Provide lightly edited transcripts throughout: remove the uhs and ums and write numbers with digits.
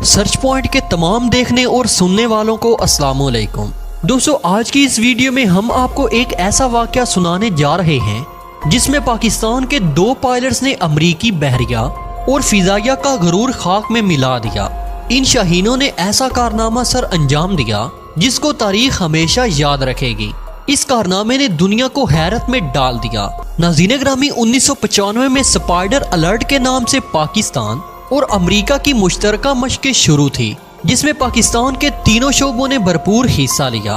Search point के तमाम देखने और सुनने वालों को अस्सलाम वालेकुम। दोस्तों, आज की इस वीडियो में हम आपको एक ऐसा वाकया सुनाने जा रहे हैं जिसमें पाकिस्तान के 2 पायलट्स ने अमरीकी बहरिया और फिजाइया का गरूर खाक में मिला दिया। इन शाहीनों ने ऐसा कारनामा सर अंजाम दिया जिसको तारीख हमेशा याद रखेगी। इस कारनामे ने दुनिया को हैरत में डाल दिया। नाज़रीन ग्रामी, 1995 में स्पाइडर अलर्ट के नाम से पाकिस्तान और अमेरिका की मुश्तरका मशक़ें शुरू थी, जिसमें पाकिस्तान के तीनों शोबों ने भरपूर हिस्सा लिया।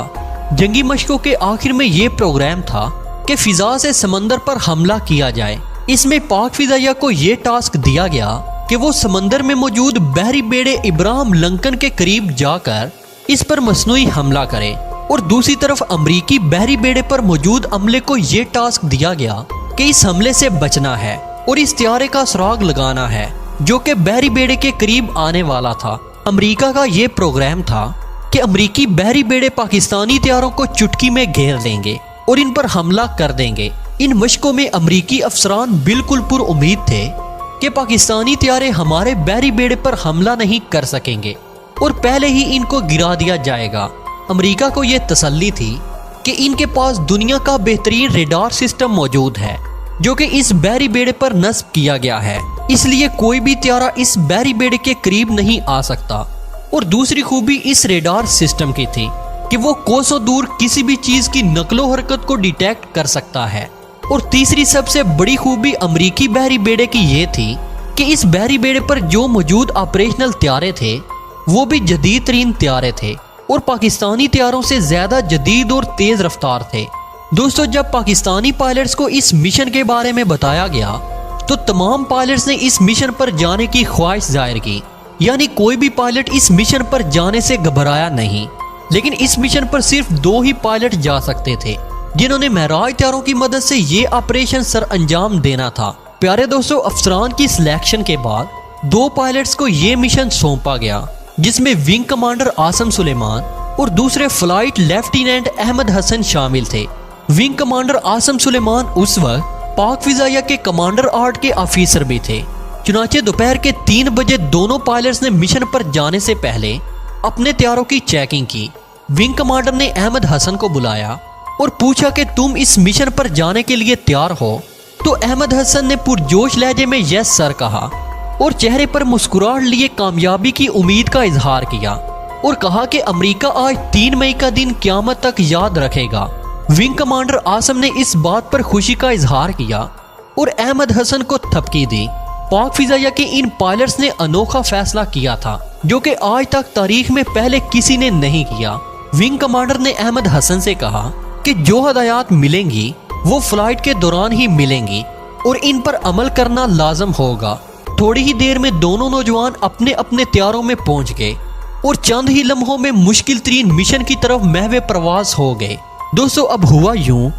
जंगी मशकों के आखिर में ये प्रोग्राम था कि फिजा से समंदर पर हमला किया जाए। इसमें पाक फिजाइया को ये टास्क दिया गया कि वो समंदर में मौजूद बहरी बेड़े इब्राहिम लिंकन के करीब जाकर इस पर मसनूई हमला करे, और दूसरी तरफ अमरीकी बहरी बेड़े पर मौजूद अमले को ये टास्क दिया गया कि इस हमले से बचना है और इस त्यारे का सुराग लगाना है जो कि बहरी बेड़े के करीब आने वाला था। अमेरिका का ये प्रोग्राम था कि अमरीकी बहरी बेड़े पाकिस्तानी त्यारों को चुटकी में घेर देंगे और इन पर हमला कर देंगे। इन मशकों में अमरीकी अफसरान बिल्कुल पुरउम्मीद थे कि पाकिस्तानी त्यारे हमारे बहरी बेड़े पर हमला नहीं कर सकेंगे और पहले ही इनको गिरा दिया जाएगा। अमेरिका को यह तसल्ली थी कि इनके पास दुनिया का बेहतरीन रेडार सिस्टम मौजूद है जो कि इस बहरी बेड़े पर नस्ब किया गया है, इसलिए कोई भी त्यारा इस बहरी बेड़े के करीब नहीं आ सकता। और दूसरी खूबी इस रेडार सिस्टम की थी कि वो कोसों दूर किसी भी चीज की नकलो हरकत को डिटेक्ट कर सकता है। और तीसरी सबसे बड़ी खूबी अमरीकी बहरी बेड़े की ये थी कि इस बहरी बेड़े पर जो मौजूद ऑपरेशनल त्यारे थे वो भी जदीद तरीन त्यारे थे और पाकिस्तानी त्यारों से ज्यादा जदीद और तेज रफ्तार थे। दोस्तों, जब पाकिस्तानी पायलट्स को इस मिशन के बारे में बताया गया तो तमाम पायलट्स ने इस मिशन पर जाने की ख्वाहिश जाहिर की, यानी कोई भी पायलट इस मिशन पर जाने से घबराया नहीं। लेकिन इस मिशन पर सिर्फ 2 ही पायलट जा सकते थे जिन्होंने महराज त्यारों की मदद से ये ऑपरेशन सर अंजाम देना था। प्यारे दोस्तों, अफसरान की सिलेक्शन के बाद 2 पायलट्स को ये मिशन सौंपा गया जिसमें विंग कमांडर आसम सुलेमान और दूसरे फ्लाइट लेफ्टिनेंट अहमद हसन शामिल थे। विंग कमांडर आसम सुलेमान उस वक्त पाक फिजाइया के कमांडर आर्ट के ऑफिसर भी थे। चुनाचे दोपहर के 3 बजे दोनों पायलट्स ने मिशन पर जाने से पहले अपने त्यारों की चेकिंग की। विंग कमांडर ने अहमद हसन को बुलाया और पूछा कि तुम इस मिशन पर जाने के लिए तैयार हो? तो अहमद हसन ने पुरजोश लहजे में यस सर कहा और चेहरे पर मुस्कुराहट लिए कामयाबी की उम्मीद का इजहार किया और कहा कि अमेरिका आज 3 मई का दिन क़यामत तक याद रखेगा। विंग कमांडर आसम ने इस बात पर खुशी का इजहार किया और अहमद हसन को थपकी दी। पाक फिजाइया के इन पायलट्स ने अनोखा फैसला किया था जो कि आज तक तारीख में पहले किसी ने नहीं किया। विंग कमांडर ने अहमद हसन से कहा कि जो हदायत मिलेंगी वो फ्लाइट के दौरान ही मिलेंगी और इन पर अमल करना लाजम होगा। थोड़ी ही देर में दोनों नौजवान अपने अपने त्यारों में पहुंच गए और चंद ही लम्हों में मुश्किल तरीन मिशन की तरफ महवे प्रवास हो गए। दोस्तों, अब हुआ यूं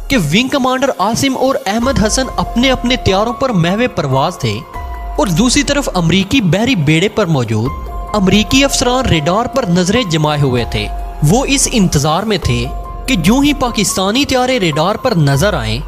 कि विंग कमांडर आसिम और अहमद हसन अपने अपने त्यारों पर महवे प्रवास थे और दूसरी तरफ अमरीकी बहरी बेड़े पर मौजूद अमरीकी अफसरान रेडार पर नजरें जमाए हुए थे। वो इस इंतजार में थे कि जो ही पाकिस्तानी त्यारे रेडार पर नजर आए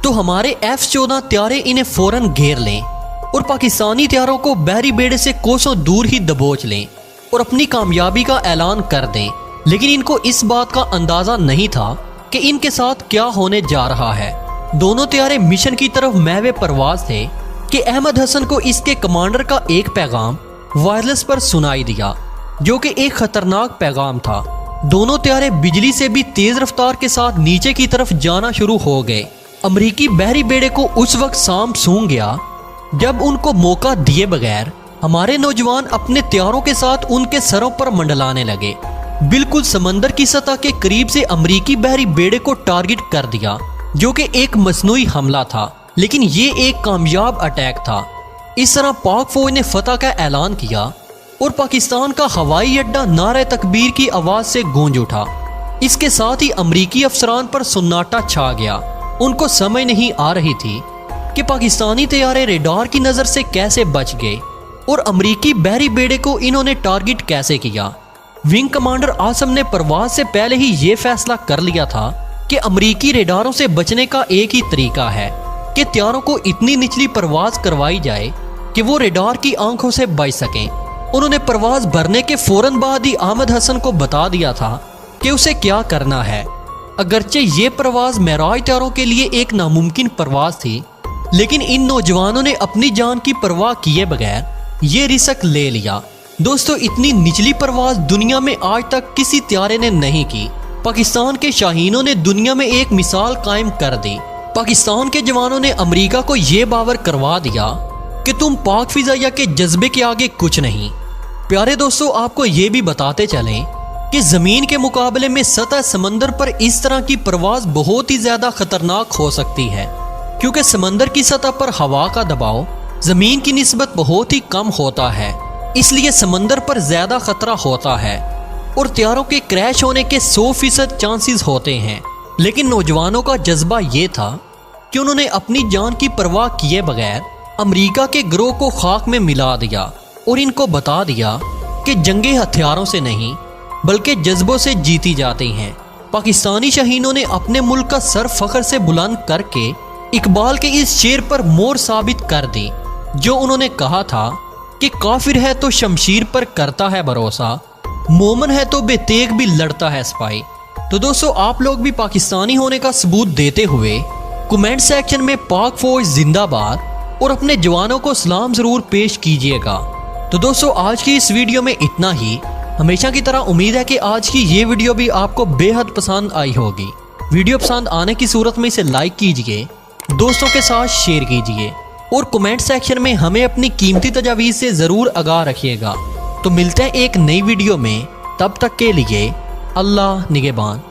तो हमारे F-14 त्यारे इन्हें फौरन घेर लें और पाकिस्तानी त्यारों को बहरी बेड़े से कोसों दूर ही दबोच लें और अपनी कामयाबी का ऐलान कर दें। लेकिन इनको इस बात का अंदाजा नहीं था कि इनके साथ क्या होने जा रहा है। दोनों त्यारे मिशन की तरफ महवे परवाज थे कि अहमद हसन को इसके कमांडर का एक पैगाम वायरलेस पर सुनाई दिया जो कि एक खतरनाक पैगाम था। दोनों त्यारे बिजली से भी तेज रफ्तार के साथ नीचे की तरफ जाना शुरू हो गए। अमरीकी बहरी बेड़े को उस वक्त सांप सूंघ गया जब उनको मौका दिए बगैर हमारे नौजवान अपने त्यारों के साथ उनके सरों पर मंडलाने लगे। बिल्कुल समंदर की सतह के करीब से अमरीकी बहरी बेड़े को टारगेट कर दिया जो कि एक मसनूई हमला था, लेकिन ये एक कामयाब अटैक था। इस तरह पाक फौज ने फतह का ऐलान किया और पाकिस्तान का हवाई अड्डा नारे तकबीर की आवाज से गूंज उठा। इसके साथ ही अमरीकी अफसरान पर सन्नाटा छा गया। उनको समझ नहीं आ रही थी कि पाकिस्तानी तैयारे रेडार की नजर से कैसे बच गए और अमरीकी बहरी बेड़े को इन्होंने टारगेट कैसे किया। विंग कमांडर आसम ने परवाज से पहले ही ये फैसला कर लिया था कि अमरीकी रेडारों से बचने का एक ही तरीका है कि त्यारों को इतनी निचली परवाज करवाई जाए कि वो रेडार की आंखों से बच सकें। उन्होंने परवाज भरने के फौरन बाद ही अहमद हसन को बता दिया था कि उसे क्या करना है। अगरचे ये परवाज मेराज तारों के लिए एक नामुमकिन परवाज थी, लेकिन इन नौजवानों ने अपनी जान की परवाह किए बगैर ये रिस्क ले लिया। दोस्तों, इतनी निचली परवाज दुनिया में आज तक किसी त्यारे ने नहीं की। पाकिस्तान के शाहीनों ने दुनिया में एक मिसाल कायम कर दी। पाकिस्तान के जवानों ने अमेरिका को ये बावर करवा दिया कि तुम पाक फिजाइया के जज्बे के आगे कुछ नहीं। प्यारे दोस्तों, आपको ये भी बताते चलें कि जमीन के मुकाबले में सतह समंदर पर इस तरह की परवाज बहुत ही ज्यादा खतरनाक हो सकती है, क्योंकि समंदर की सतह पर हवा का दबाव जमीन की निस्बत बहुत ही कम होता है, इसलिए समंदर पर ज्यादा खतरा होता है और त्यारों के क्रैश होने के 100% चांसेस होते हैं। लेकिन नौजवानों का जज्बा ये था कि उन्होंने अपनी जान की परवाह किए बगैर अमेरिका के गिरोह को खाक में मिला दिया और इनको बता दिया कि जंगे हथियारों से नहीं बल्कि जज्बों से जीती जाती हैं। पाकिस्तानी शहीनों ने अपने मुल्क का सर फख्र से बुलंद करके इकबाल के इस शेर पर मोहर साबित कर दी, जो उन्होंने कहा था कि काफिर है तो शमशीर पर करता है भरोसा, मोमन है तो बेतेग भी लड़ता है सिपाही। तो दोस्तों, आप लोग भी पाकिस्तानी होने का सबूत देते हुए कमेंट सेक्शन में पाक फौज जिंदाबाद और अपने जवानों को सलाम जरूर पेश कीजिएगा। तो दोस्तों, आज की इस वीडियो में इतना ही। हमेशा की तरह उम्मीद है कि आज की ये वीडियो भी आपको बेहद पसंद आई होगी। वीडियो पसंद आने की सूरत में इसे लाइक कीजिए, दोस्तों के साथ शेयर कीजिए और कमेंट सेक्शन में हमें अपनी कीमती तजावीज़ से ज़रूर आगाह रखिएगा। तो मिलते हैं एक नई वीडियो में, तब तक के लिए अल्लाह निगहबान।